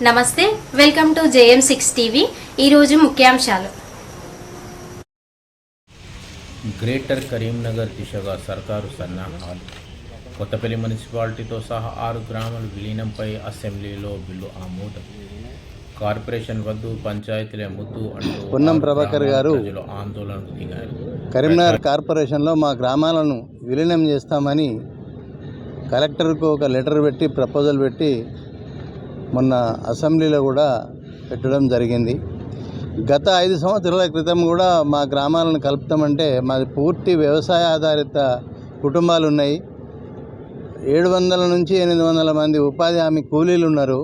నమస్తే, welcome to JM6 TV. ఈరోజు ముఖ్యాంశాలు. గ్రేటర్ కరీంనగర్ దిశగా సర్కారు సన్నాహాలు. కొత్తపల్లి మున్సిపాలిటీతో సహా 6 గ్రామాల విలీనంపై అసెంబ్లీలో బిల్లు ఆమోదం. కార్పొరేషన్ వద్దు, పంచాయతీల ముద్దు అంటూ పొన్నం ప్రభాకర్ గారు ఆందోళనకు దిగారు. కరీంనగర్ కార్పొరేషన్లో మా గ్రామాలను విలీనం చేస్తామని కలెక్టర్కు ఒక లెటర్ పెట్టి ప్రపోజల్ పెట్టి మొన్న అసెంబ్లీలో కూడా పెట్టడం జరిగింది. గత 5 సంవత్సరాల క్రితం కూడా మా గ్రామాలను కలుపుతామంటే మాది పూర్తి వ్యవసాయ ఆధారిత కుటుంబాలు ఉన్నాయి. 700 నుంచి 800 మంది ఉపాధి హామీ కూలీలు ఉన్నారు.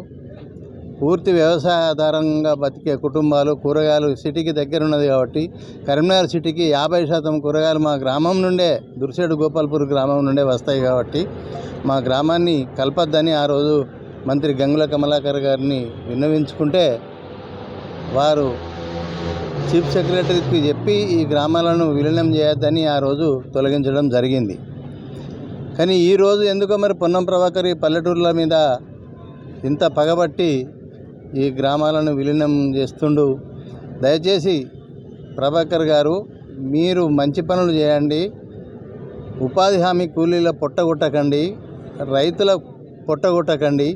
పూర్తి వ్యవసాయ ఆధారంగా బతికే కుటుంబాలు. కూరగాయలు సిటీకి దగ్గర ఉన్నది కాబట్టి కరీంనగర్ సిటీకి 50% కూరగాయలు మా గ్రామం నుండే, దుర్సేడు గోపాల్పూర్ గ్రామం నుండే వస్తాయి. కాబట్టి మా గ్రామాన్ని కలపద్దని ఆ రోజు మంత్రి గంగుల కమలాకర్ గారిని విన్నవించుకుంటే వారు చీఫ్ సెక్రటరీకి చెప్పి ఈ గ్రామాలను విలీనం చేయొద్దని ఆ రోజు తొలగించడం జరిగింది. కానీ ఈరోజు ఎందుకో మరి పొన్నం ప్రభాకర్ ఈ పల్లెటూర్ల మీద ఇంత పగబట్టి ఈ గ్రామాలను విలీనం చేస్తుండు. దయచేసి ప్రభాకర్ గారు, మీరు మంచి పనులు చేయండి. ఉపాధి హామీ కూలీల పొట్టగొట్టకండి, రైతుల పొట్టగొట్టకండి.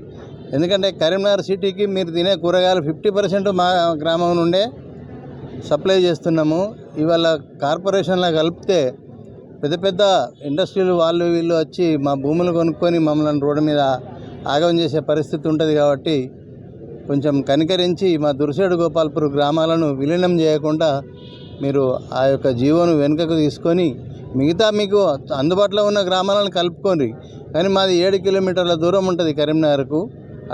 ఎందుకంటే కరీంనగర్ సిటీకి మీరు తినే కూరగాయలు 50% మా గ్రామం నుండే సప్లై చేస్తున్నాము. ఇవాళ కార్పొరేషన్లో కలిపితే పెద్ద పెద్ద ఇండస్ట్రీలు వాళ్ళు వీళ్ళు వచ్చి మా భూములు కొనుక్కొని మమ్మల్ని రోడ్డు మీద ఆగమం చేసే పరిస్థితి ఉంటుంది. కాబట్టి కొంచెం కనికరించి మా దుర్సేడు గోపాల్పూర్ గ్రామాలను విలీనం చేయకుండా మీరు ఆ యొక్క జీవోను వెనుకకు తీసుకొని మిగతా మీకు అందుబాటులో ఉన్న గ్రామాలను కలుపుకోండి. కానీ మాది 7 కిలోమీటర్ల దూరం ఉంటుంది కరీంనగర్కు.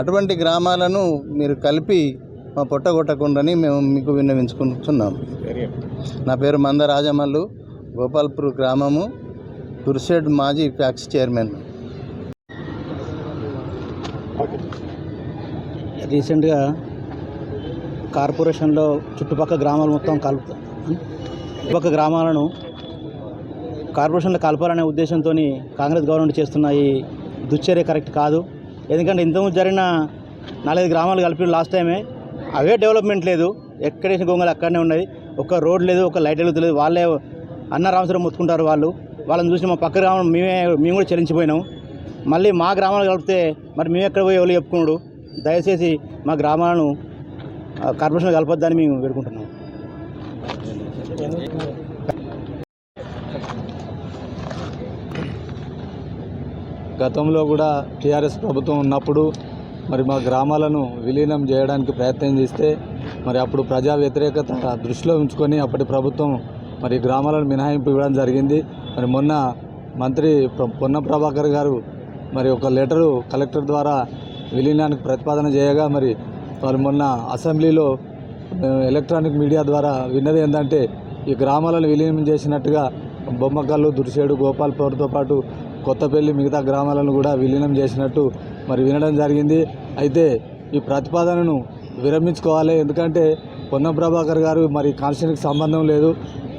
అటువంటి గ్రామాలను మీరు కలిపి మా పొట్టగొట్టకుండాని మేము మీకు విన్నవించుకుంటున్నాం. నా పేరు మంద రాజమల్లు, గోపాల్పూర్ గ్రామము, దుర్సేడ్ మాజీ ఫ్యాక్స్ చైర్మన్. రీసెంట్గా కార్పొరేషన్లో చుట్టుపక్కల గ్రామాలు మొత్తం చుట్టుపక్కల గ్రామాలను కార్పొరేషన్లో కలపాలనే ఉద్దేశంతో కాంగ్రెస్ గవర్నమెంట్ చేస్తున్న ఈ దుశ్చర్య కరెక్ట్ కాదు. ఎందుకంటే ఇంతకుముందు జరిగిన 4-5 గ్రామాలు కలిపి లాస్ట్ టైమే అవే డెవలప్మెంట్ లేదు. ఎక్కడేసిన గొంగలు అక్కడనే ఉన్నాయి. ఒక రోడ్ లేదు, ఒక లైట్ వెలుగుతలేదు. వాళ్ళే అన్న రామసరం మొత్తుకుంటారు. వాళ్ళని చూసి మా పక్క గ్రామం మేము కూడా చెల్లించిపోయినాం. మళ్ళీ మా గ్రామాలు కలిపితే మరి మేము ఎక్కడ పోయి ఎవరు చెప్పుకున్నాడు. దయచేసి మా గ్రామాలను కార్పొరేషన్ కలపొద్దని మేము వేడుకుంటున్నాం. గతంలో కూడా టీఆర్ఎస్ ప్రభుత్వం ఉన్నప్పుడు మరి మా గ్రామాలను విలీనం చేయడానికి ప్రయత్నం చేస్తే మరి అప్పుడు ప్రజా వ్యతిరేకత దృష్టిలో ఉంచుకొని అప్పటి ప్రభుత్వం మరి గ్రామాలను మినహాయింపు ఇవ్వడం జరిగింది. మరి మొన్న మంత్రి పొన్నం ప్రభాకర్ గారు మరి ఒక లెటరు కలెక్టర్ ద్వారా విలీనానికి ప్రతిపాదన చేయగా మరి మొన్న అసెంబ్లీలో ఎలక్ట్రానిక్ మీడియా ద్వారా విన్నది ఏంటంటే ఈ గ్రామాలను విలీనం చేసినట్టుగా బొమ్మకల్లు, దుర్సేడు, గోపాల్పూర్తో పాటు కొత్తపల్లి మిగతా గ్రామాలను కూడా విలీనం చేసినట్టు మరి వినడం జరిగింది. అయితే ఈ ప్రతిపాదనను విరమించుకోవాలి. ఎందుకంటే పొన్నం ప్రభాకర్ గారు మరి కాన్స్టిట్యూన్సీకి సంబంధం లేదు,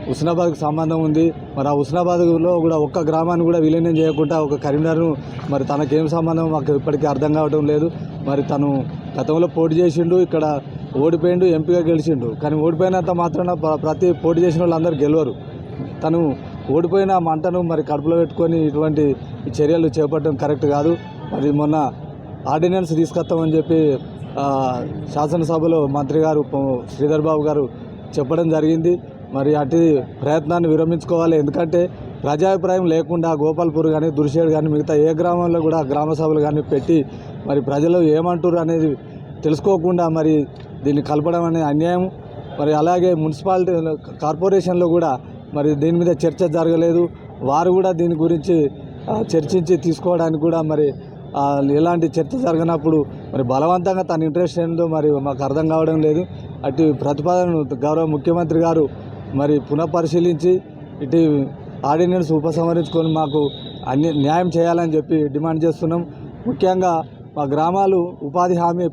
హుస్నాబాద్కు సంబంధం ఉంది. మరి ఆ హుస్నాబాద్లో కూడా ఒక్క గ్రామాన్ని కూడా విలీనం చేయకుండా ఒక కరీంనగర్ను మరి తనకేం సంబంధం మాకు ఇప్పటికీ అర్థం కావడం లేదు. మరి తను గతంలో పోటీ చేసిండు, ఇక్కడ ఓడిపోయిండు, ఎంపీగా గెలిచిండు. కానీ ఓడిపోయినంత మాత్రాన ప్రతి పోటీ చేసిన వాళ్ళందరూ గెలవరు. తను ఓడిపోయిన మంటను మరి కడుపులో పెట్టుకొని ఇటువంటి చర్యలు చేపట్టడం కరెక్ట్ కాదు. మరి మొన్న ఆర్డినెన్స్ తీసుకొస్తామని చెప్పి శాసనసభలో మంత్రి గారు శ్రీధర్ బాబు గారు చెప్పడం జరిగింది. మరి అటు ప్రయత్నాన్ని విరమించుకోవాలి. ఎందుకంటే ప్రజాభిప్రాయం లేకుండా గోపాల్పూర్ కానీ, దుర్సేడు కానీ మిగతా ఏ గ్రామంలో కూడా గ్రామ సభలు కానీ పెట్టి మరి ప్రజలు ఏమంటారు అనేది తెలుసుకోకుండా మరి దీన్ని కలపడం అనేది అన్యాయం. మరి అలాగే మున్సిపాలిటీ కార్పొరేషన్లో కూడా మరి దీని మీద చర్చ జరగలేదు. వారు కూడా దీని గురించి చర్చించి తీసుకోవడానికి కూడా మరి ఎలాంటి చర్చ జరగనప్పుడు మరి బలవంతంగా తన ఇంట్రెస్ట్ ఏందో మరి మాకు అర్థం కావడం లేదు. అటు ప్రతిపాదనను గౌరవ ముఖ్యమంత్రి గారు మరి పునఃపరిశీలించి ఇటు ఆర్డినెన్స్ ఉపసంహరించుకొని మాకు న్యాయం చేయాలని చెప్పి డిమాండ్ చేస్తున్నాం. ముఖ్యంగా మా గ్రామాలు ఉపాధి హామీ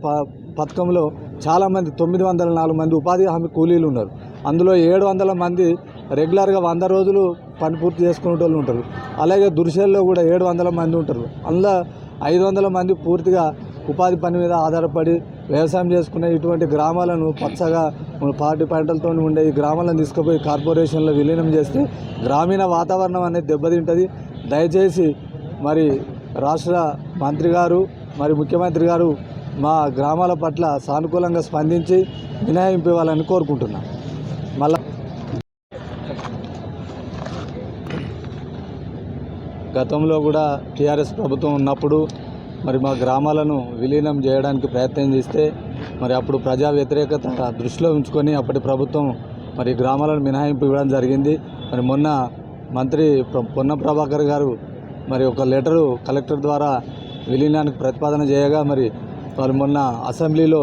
పథకంలో చాలామంది 904 మంది ఉపాధి హామీ కూలీలు ఉన్నారు. అందులో 700 మంది రెగ్యులర్గా 100 రోజులు పని పూర్తి చేసుకునే వాళ్ళు ఉంటారు. అలాగే దుర్సేల్లో కూడా 700 మంది ఉంటారు. అందులో 500 మంది పూర్తిగా ఉపాధి పని మీద ఆధారపడి వ్యవసాయం చేసుకునే ఇటువంటి గ్రామాలను పచ్చగా పాటి పంటలతో ఉండే ఈ గ్రామాలను తీసుకుపోయి కార్పొరేషన్లో విలీనం చేస్తే గ్రామీణ వాతావరణం అనేది దెబ్బతింటుంది. దయచేసి మరి రాష్ట్ర మంత్రి గారు మరి ముఖ్యమంత్రి గారు మా గ్రామాల పట్ల సానుకూలంగా స్పందించి మినహాయింపు ఇవ్వాలని కోరుకుంటున్నాం. మళ్ళా గతంలో కూడా టీఆర్ఎస్ ప్రభుత్వం ఉన్నప్పుడు మరి మా గ్రామాలను విలీనం చేయడానికి ప్రయత్నం చేస్తే మరి అప్పుడు ప్రజా వ్యతిరేకత దృష్టిలో ఉంచుకొని అప్పటి ప్రభుత్వం మరి గ్రామాలను మినహాయింపు ఇవ్వడం జరిగింది. మరి మొన్న మంత్రి పొన్నం ప్రభాకర్ గారు మరి ఒక లెటరు కలెక్టర్ ద్వారా విలీనానికి ప్రతిపాదన చేయగా మరి వాళ్ళు మొన్న అసెంబ్లీలో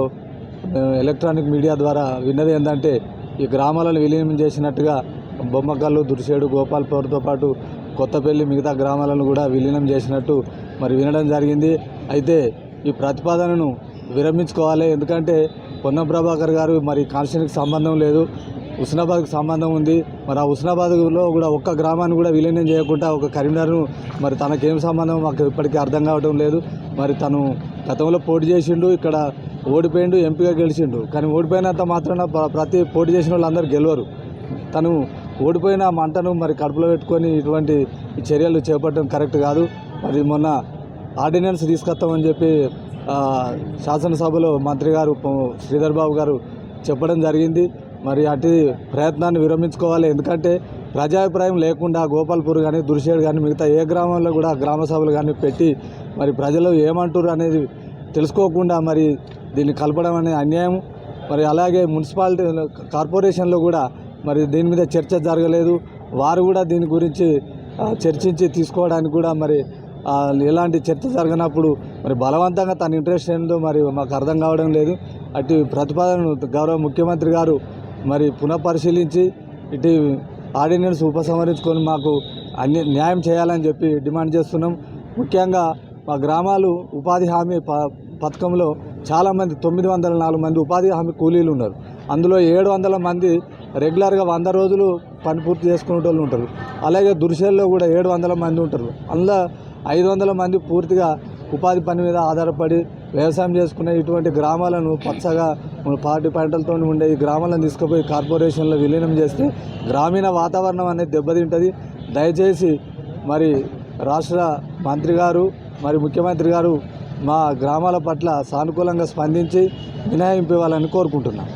ఎలక్ట్రానిక్ మీడియా ద్వారా విన్నది ఏంటంటే ఈ గ్రామాలను విలీనం చేసినట్టుగా బొమ్మకల్లు, దుర్సేడు, గోపాల్పూర్తో పాటు కొత్తపల్లి మిగతా గ్రామాలను కూడా విలీనం చేసినట్టు మరి వినడం జరిగింది. అయితే ఈ ప్రతిపాదనను విరమించుకోవాలి. ఎందుకంటే పొన్నం ప్రభాకర్ గారు మరి కాన్స్టిట్యూన్సీకి సంబంధం లేదు, హుస్నాబాద్కి సంబంధం ఉంది. మరి ఆ హుస్నాబాద్లో కూడా ఒక్క గ్రామాన్ని కూడా విలీనం చేయకుండా ఒక కరీంనగర్ను మరి తనకేం సంబంధం మాకు ఇప్పటికీ అర్థం కావడం లేదు. మరి తను గతంలో పోటీ చేసిండు, ఇక్కడ ఓడిపోయిండు, ఎంపీగా గెలిచిండు. కానీ ఓడిపోయినంత మాత్రాన ప్రతి పోటీ చేసిన వాళ్ళందరూ గెలవరు. తను ఓడిపోయిన మంటను మరి కడుపులో పెట్టుకొని ఇటువంటి చర్యలు చేపట్టడం కరెక్ట్ కాదు. మరి మొన్న ఆర్డినెన్స్ తీసుకొస్తామని చెప్పి శాసనసభలో మంత్రి గారు శ్రీధర్ బాబు గారు చెప్పడం జరిగింది. మరి అటు ప్రయత్నాన్ని విరమించుకోవాలి. ఎందుకంటే ప్రజాభిప్రాయం లేకుండా గోపాల్పూర్ కానీ, దుర్షేడ్ కానీ మిగతా ఏ గ్రామంలో కూడా గ్రామ సభలు కానీ పెట్టి మరి ప్రజలు ఏమంటారు అనేది తెలుసుకోకుండా మరి దీన్ని కలపడం అనేది అన్యాయం. మరి అలాగే మున్సిపాలిటీ కార్పొరేషన్లో కూడా మరి దీని మీద చర్చ జరగలేదు. వారు కూడా దీని గురించి చర్చించి తీసుకోవడానికి కూడా మరి ఎలాంటి చర్చ జరగనప్పుడు మరి బలవంతంగా తన ఇంట్రెస్ట్ ఏందో మరి మాకు అర్థం కావడం లేదు. అటు ప్రతిపాదనను గౌరవ ముఖ్యమంత్రి గారు మరి పునఃపరిశీలించి ఇటు ఆర్డినెన్స్ ఉపసంహరించుకొని మాకు న్యాయం చేయాలని చెప్పి డిమాండ్ చేస్తున్నాం. ముఖ్యంగా మా గ్రామాలు ఉపాధి హామీ పథకంలో చాలామంది 904 మంది ఉపాధి హామీ కూలీలు ఉన్నారు. అందులో 700 మంది రెగ్యులర్గా 100 రోజులు పని పూర్తి చేసుకునే వాళ్ళు ఉంటారు. అలాగే దుర్షేల్లో కూడా 700 మంది ఉంటారు. అందులో 500 మంది పూర్తిగా ఉపాధి పని మీద ఆధారపడి వ్యవసాయం చేసుకునే ఇటువంటి గ్రామాలను పచ్చగా పాటి పంటలతో ఉండే ఈ గ్రామాలను తీసుకుపోయి కార్పొరేషన్లో విలీనం చేస్తే గ్రామీణ వాతావరణం అనేది దెబ్బతింటుంది. దయచేసి మరి రాష్ట్ర మంత్రి గారు మరి ముఖ్యమంత్రి గారు మా గ్రామాల పట్ల సానుకూలంగా స్పందించి మినహాయింపు ఇవ్వాలని కోరుకుంటున్నాం.